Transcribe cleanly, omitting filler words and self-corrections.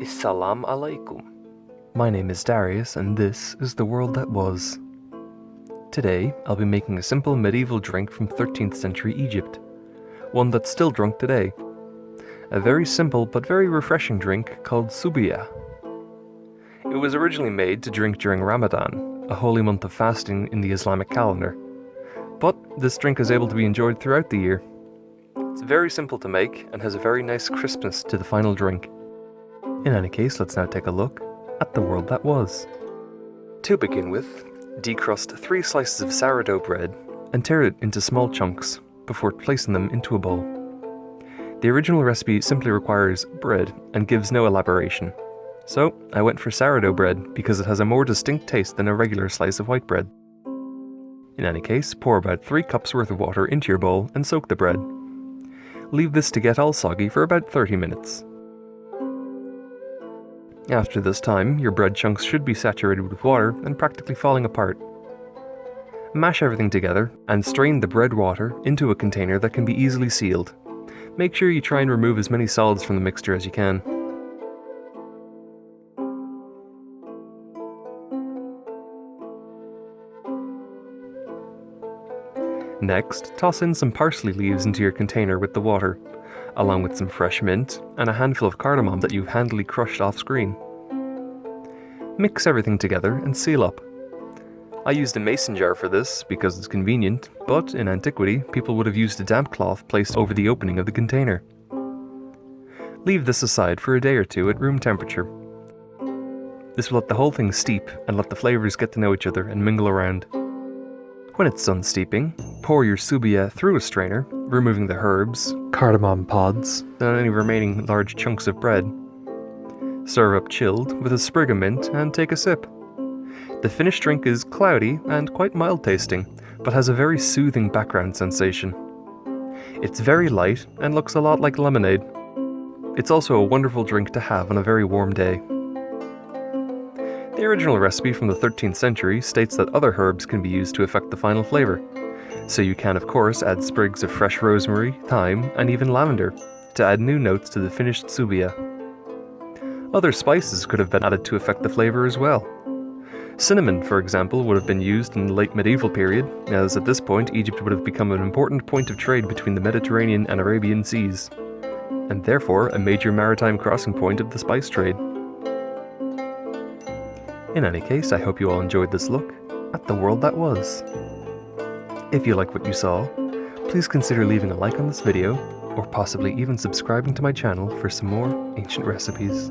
Assalamu alaikum. My name is Darius and this is the world that was. Today I'll be making a simple medieval drink from 13th century Egypt. One that's still drunk today. A very simple but very refreshing drink called Subiyah. It was originally made to drink during Ramadan, a holy month of fasting in the Islamic calendar. But this drink is able to be enjoyed throughout the year. It's very simple to make and has a very nice crispness to the final drink. In any case, let's now take a look at the world that was. To begin with, decrust 3 slices of sourdough bread and tear it into small chunks before placing them into a bowl. The original recipe simply requires bread and gives no elaboration. So I went for sourdough bread because it has a more distinct taste than a regular slice of white bread. In any case, pour about 3 cups worth of water into your bowl and soak the bread. Leave this to get all soggy for about 30 minutes. After this time, your bread chunks should be saturated with water and practically falling apart. Mash everything together and strain the bread water into a container that can be easily sealed. Make sure you try and remove as many solids from the mixture as you can. Next, toss in some parsley leaves into your container with the water, along with some fresh mint and a handful of cardamom that you've handily crushed off screen. Mix everything together and seal up. I used a mason jar for this because it's convenient, but in antiquity people would have used a damp cloth placed over the opening of the container. Leave this aside for a day or two at room temperature. This will let the whole thing steep and let the flavours get to know each other and mingle around. When it's done steeping, pour your Subiyah through a strainer, removing the herbs, cardamom pods, and any remaining large chunks of bread. Serve up chilled with a sprig of mint and take a sip. The finished drink is cloudy and quite mild tasting, but has a very soothing background sensation. It's very light and looks a lot like lemonade. It's also a wonderful drink to have on a very warm day. The original recipe from the 13th century states that other herbs can be used to affect the final flavour, so you can of course add sprigs of fresh rosemary, thyme and even lavender to add new notes to the finished Subiyah. Other spices could have been added to affect the flavour as well. Cinnamon, for example, would have been used in the late medieval period, as at this point Egypt would have become an important point of trade between the Mediterranean and Arabian seas, and therefore a major maritime crossing point of the spice trade. In any case, I hope you all enjoyed this look at the world that was. If you like what you saw, please consider leaving a like on this video, or possibly even subscribing to my channel for some more ancient recipes.